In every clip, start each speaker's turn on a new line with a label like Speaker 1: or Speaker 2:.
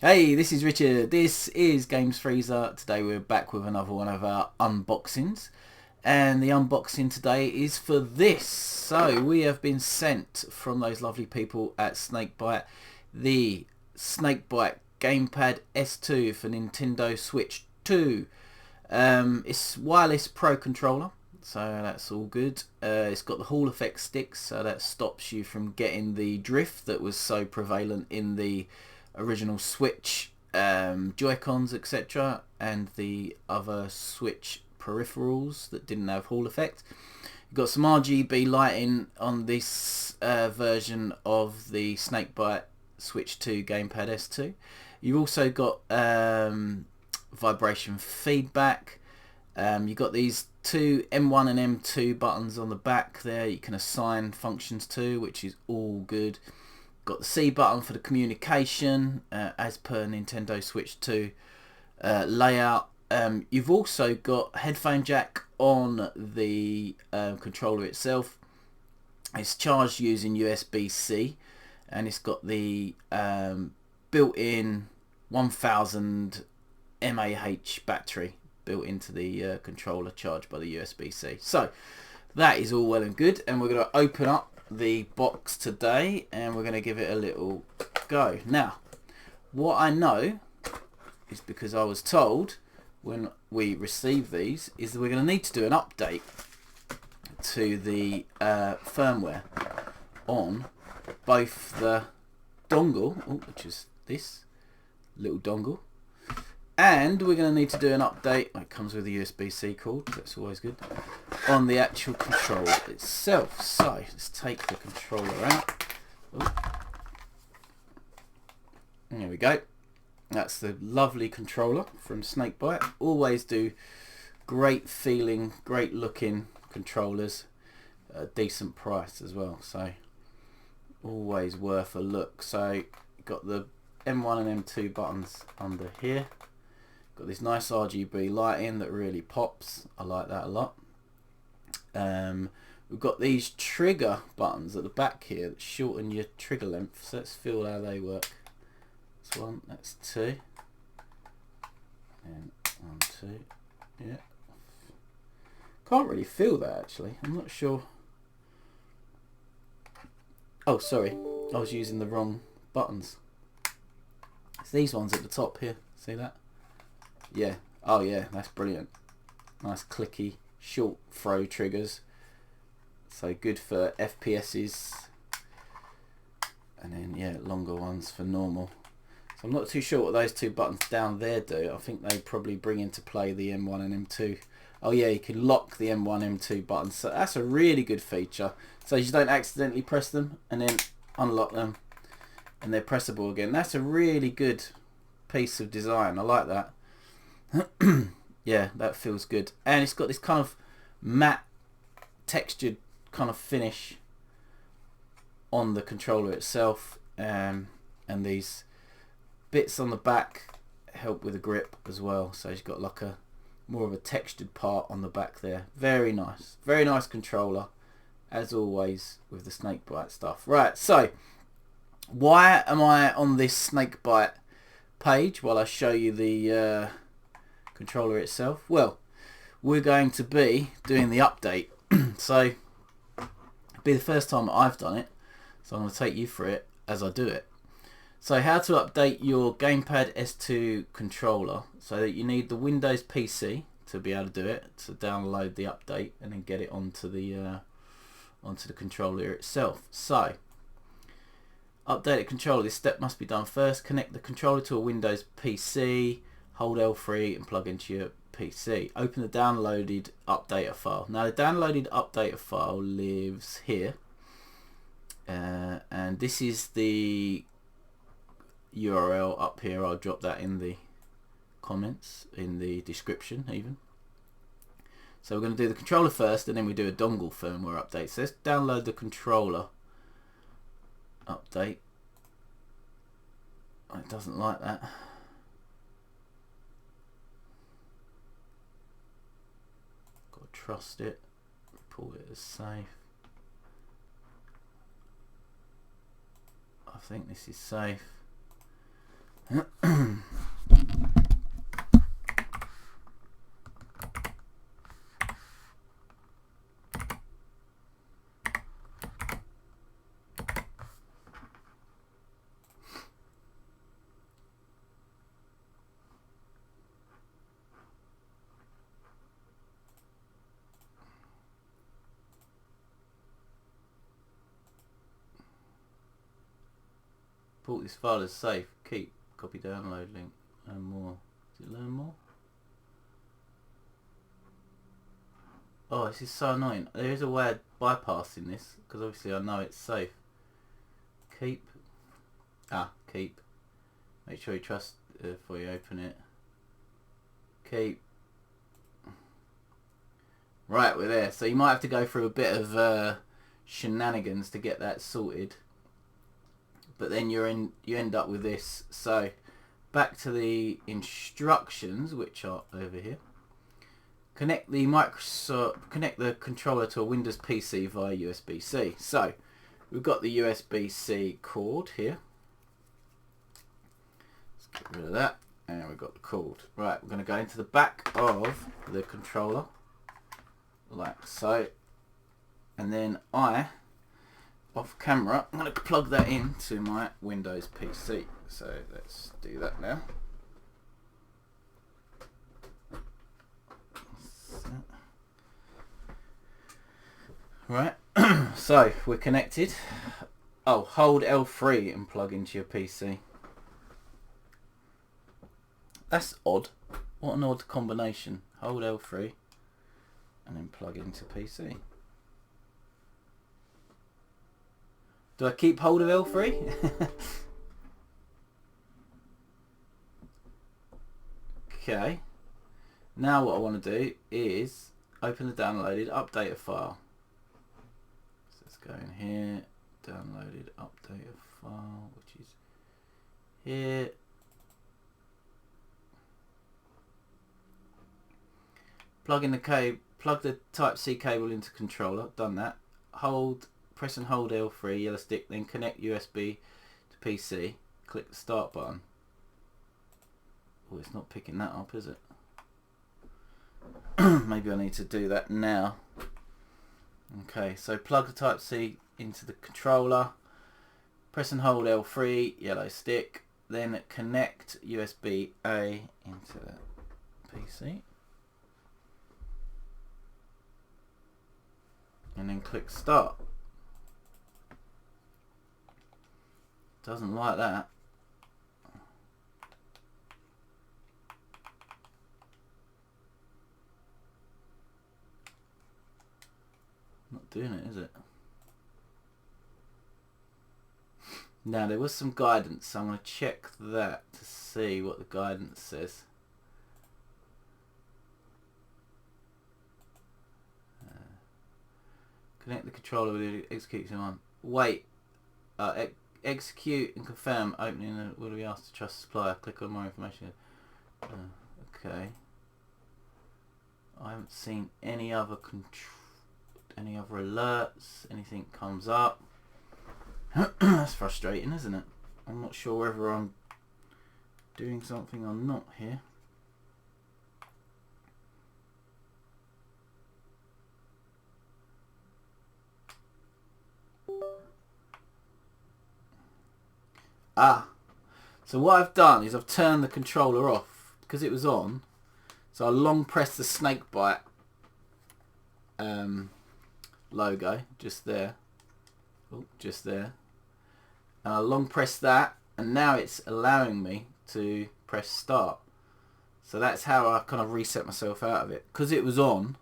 Speaker 1: Hey, this is Richard. This is Games Freezer. Today we're back with another one of our unboxings. And the unboxing today is for this. So we have been sent from those lovely people at Snakebyte the Snakebyte Gamepad S2 for Nintendo Switch 2. It's wireless pro controller, so that's all good. It's got the Hall effect sticks, so that stops you from getting the drift that was so prevalent in the original Switch Joy-Cons, etc., and the other Switch peripherals that didn't have Hall effect. You've got some RGB lighting on this version of the Snakebyte Switch 2 Gamepad S2. You've also got vibration feedback. You've got these two M1 and M2 buttons on the back there you can assign functions to, which is all good. Got the C button for the communication as per Nintendo Switch 2 layout. You've also got headphone jack on the controller itself. It's charged using USB-C, and it's got the built-in 1000 mAh battery built into the controller, charged by the USB-C. So that is all well and good, and we're going to open up the box today and we're going to give it a little go. Now, what I know is, because I was told when we receive these, is that we're going to need to do an update to the firmware on both the dongle, which is this little dongle, and we're going to need to do an update. It comes with a USB-C cord, that's always good, on the actual controller itself. So let's take the controller out. There we go. That's the lovely controller from Snakebyte. Always do great feeling, great looking controllers at a decent price as well, so always worth a look. So you've got the M1 and M2 buttons under here. Got this nice RGB lighting that really pops. I like that a lot. We've got these trigger buttons at the back here that shorten your trigger length. So let's feel how they work. That's one, that's two, and 1, 2. Yeah. Can't really feel that actually. I'm not sure. Oh, sorry. I was using the wrong buttons. It's these ones at the top here. See that? Yeah. Oh yeah, that's brilliant. Nice clicky short throw triggers. So good for FPSs. And then yeah, longer ones for normal. So I'm not too sure what those two buttons down there do. I think they probably bring into play the M1 and M2. Oh yeah, you can lock the M1 M2 buttons. So that's a really good feature. So you don't accidentally press them and then unlock them and they're pressable again. That's a really good piece of design. I like that. Yeah, that feels good. And it's got this kind of matte textured kind of finish on the controller itself, and these bits on the back help with the grip as well. So you've got like a more of a textured part on the back there. Very nice controller, as always with the Snakebyte stuff. Right, so why am I on this Snakebyte page while I show you the controller itself? Well, we're going to be doing the update. So it'll be the first time I've done it, so I'm going to take you through it as I do it. So how to update your Gamepad S2 controller. So that you need the Windows PC to be able to do it, to download the update and then get it onto the controller itself. So update the controller. This step must be done first. Connect the controller to a Windows PC. Hold L3 and plug into your PC. Open the downloaded updater file. Now the downloaded updater file lives here, and this is the URL up here. I'll drop that in the comments, in the description even. So we're going to do the controller first, and then we do a dongle firmware update. So let's download the controller update. It doesn't like that. Trust it, report it as safe. I think this is safe. Report this file as safe. Keep. Copy download link. Learn more. Does it learn more? Oh, this is so annoying. There is a way of bypassing this, because obviously I know it's safe. Keep. Keep. Make sure you trust before you open it. Keep. Right, we're there. So you might have to go through a bit of shenanigans to get that sorted. But then you end up with this. So back to the instructions, which are over here. Connect the controller to a Windows PC via USB-C. So we've got the USB-C cord here. Let's get rid of that, and we've got the cord. Right, we're going to go into the back of the controller, like so, and then off camera, I'm going to plug that into my Windows PC. So let's do that now. Right, so we're connected. Oh, hold L3 and plug into your PC. That's odd. What an odd combination. Hold L3 and then plug into PC. Do I keep hold of L3? Okay. Now what I want to do is open the downloaded updater file. Go in here, downloaded updater file, which is here. Plug the Type-C cable into controller. Done that. Press and hold L3 yellow stick, then connect USB to PC. Click the start button. Oh, it's not picking that up, is it? Maybe I need to do that now. Okay, so plug the Type-C into the controller, press and hold L3, yellow stick, then connect USB-A into the PC, and then click start. Doesn't like that. Not doing it, is it? Now there was some guidance, so I'm going to check that to see what the guidance says. Connect the controller with the execute command. Wait. Execute and confirm opening. Will be asked to trust supplier. Click on more information. Okay. I haven't seen any other alerts, anything comes up. That's frustrating, isn't it? I'm not sure whether I'm doing something or not here. So what I've done is I've turned the controller off because it was on. So I long pressed the Snakebyte logo just there. Oh, just there. And I long press that, and now it's allowing me to press start. So that's how I kind of reset myself out of it. Because it was on,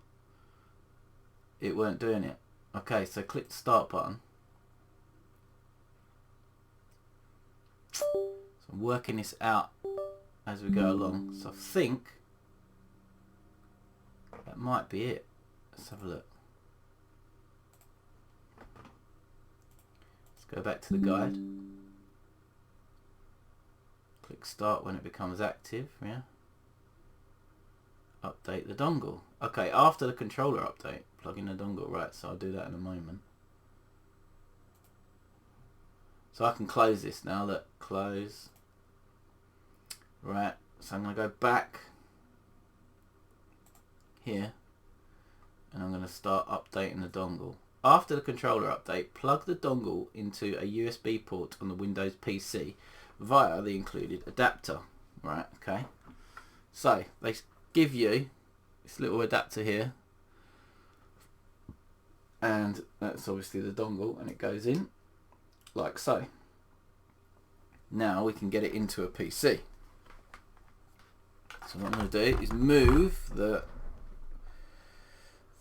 Speaker 1: it weren't doing it. Okay, so click the start button. So I'm working this out as we go along. So I think that might be it. Let's have a look. Go back to the guide. Click start when it becomes active, yeah. Update the dongle. Okay, after the controller update, plug in the dongle, right, so I'll do that in a moment. So I can close this now, look, close. Right, so I'm going to go back here and I'm going to start updating the dongle. After the controller update, plug the dongle into a USB port on the Windows PC via the included adapter. Right, okay. So they give you this little adapter here, and that's obviously the dongle, and it goes in like so. Now we can get it into a PC. So what I'm going to do is move the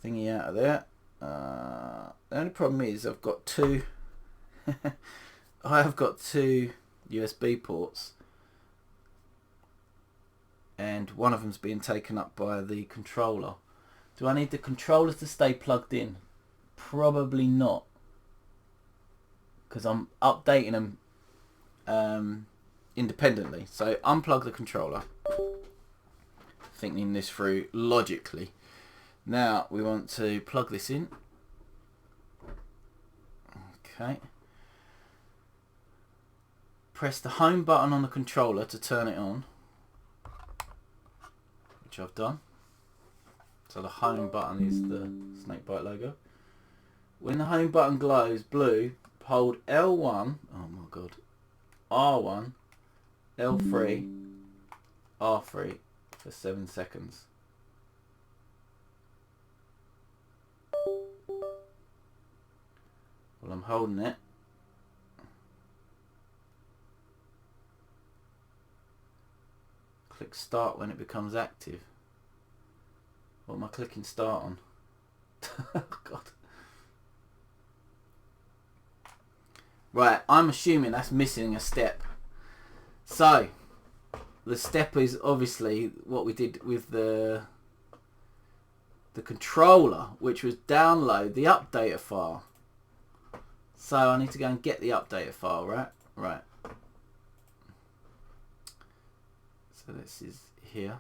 Speaker 1: thingy out of there. The only problem is I've got two I have got two USB ports, and one of them's being taken up by the controller. Do I need the controller to stay plugged in? Probably not, because I'm updating them independently. So unplug the controller, thinking this through logically. Now we want to plug this in. Okay. Press the home button on the controller to turn it on, which I've done. So the home button is the Snakebyte logo. When the home button glows blue, hold L1, oh my god, R1, L3, R3 for 7 seconds. Well, I'm holding it. Click start when it becomes active. What am I clicking start on? God. Right, I'm assuming that's missing a step. So, the step is obviously what we did with the controller, which was download the updater file. So I need to go and get the updater file, right? Right. So this is here.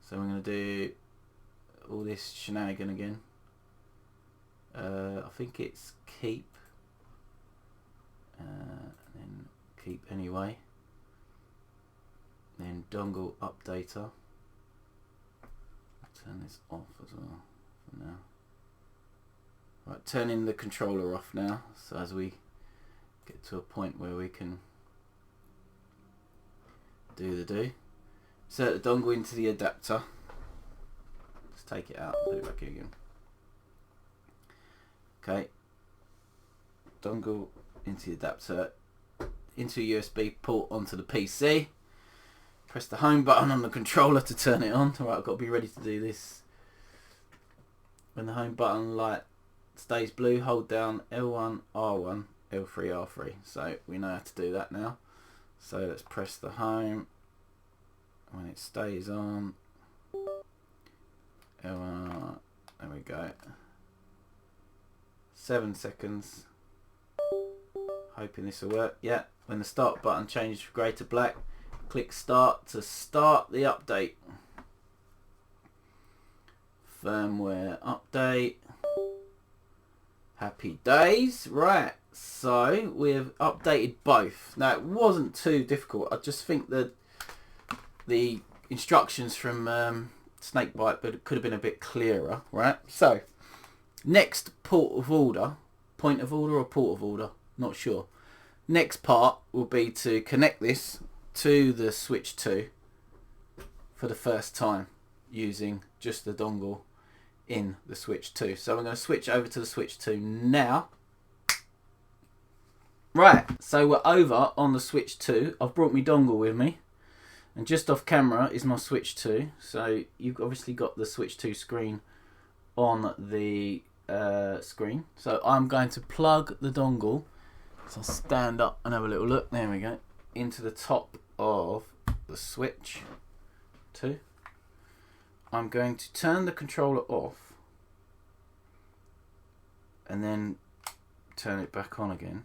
Speaker 1: So I'm going to do all this shenanigan again. I think it's keep. Then keep anyway. Then dongle updater. Turn this off as well for now. Right, turning the controller off now. So as we get to a point where we can do. Insert the dongle into the adapter. Just take it out and put it back in again. Okay. Dongle into the adapter, into a USB port onto the PC. Press the home button on the controller to turn it on. Alright, I've got to be ready to do this. When the home button light stays blue, hold down L1, R1, L3, R3. So we know how to do that now. So let's press the home. When it stays on, L1, there we go. 7 seconds. Hoping this will work. Yeah, when the start button changes from grey to black, click start to start the update. Firmware update. Happy days. Right, so we've updated both. Now it wasn't too difficult. I just think that the instructions from Snakebyte could have been a bit clearer, right? So next point of order or port of order, not sure. Next part will be to connect this to the Switch 2 for the first time using just the dongle in the Switch 2. So I'm going to switch over to the Switch 2 now. Right, so we're over on the Switch 2. I've brought my dongle with me, and just off camera is my Switch 2. So you've obviously got the Switch 2 screen on the screen. So I'm going to plug the dongle. So I'll stand up and have a little look. There we go. Into the top of the Switch 2. I'm going to turn the controller off and then turn it back on again.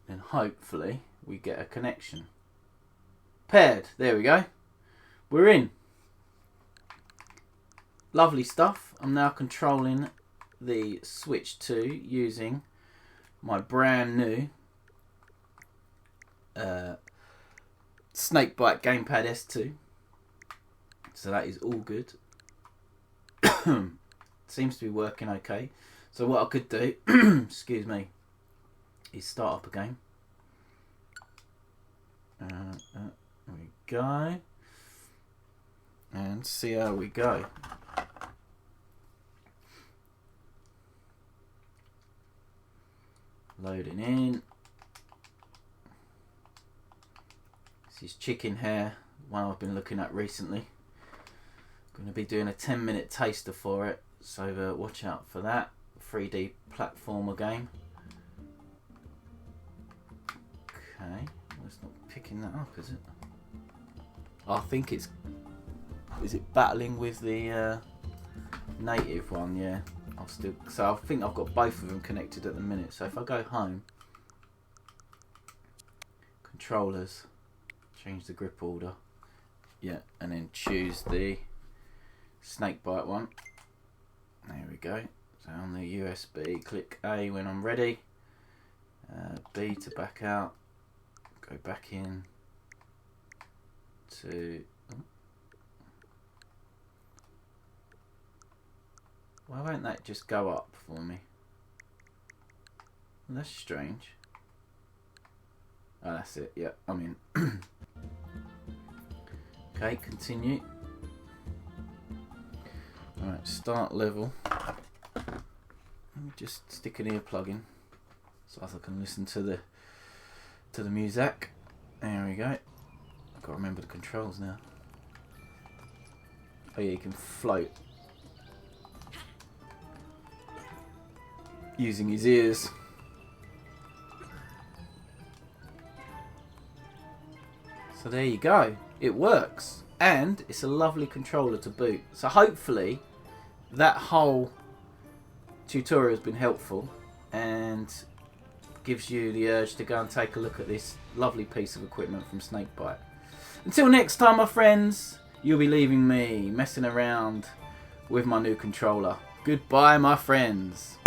Speaker 1: Then hopefully we get a connection. Paired. There we go. We're in. Lovely stuff. I'm now controlling the Switch 2 using my brand new Snakebyte Gamepad S2. So that is all good. Seems to be working okay. So what I could do, excuse me, is start up a game. There we go. And see how we go. Loading in. This is chicken hair, one I've been looking at recently. Going to be doing a 10-minute taster for it, so watch out for that. 3D platformer game. Okay, well, it's not picking that up, is it? I think it's... Is it battling with the native one? Yeah. So I think I've got both of them connected at the minute. So if I go home, controllers, change the grip order, yeah, and then choose the Snakebyte one. There we go. So on the USB, click A when I'm ready, B to back out, go back in to... Why won't that just go up for me? Well, that's strange. Oh, that's it. Yeah, I'm in. Okay, continue. Alright, start level. Let me just stick an earplug in so as I can listen to the music. There we go. I've got to remember the controls now. Oh yeah, you can float using his ears. So there you go. It works. And it's a lovely controller to boot. So hopefully that whole tutorial has been helpful and gives you the urge to go and take a look at this lovely piece of equipment from Snakebyte. Until next time, my friends, you'll be leaving me messing around with my new controller. Goodbye, my friends.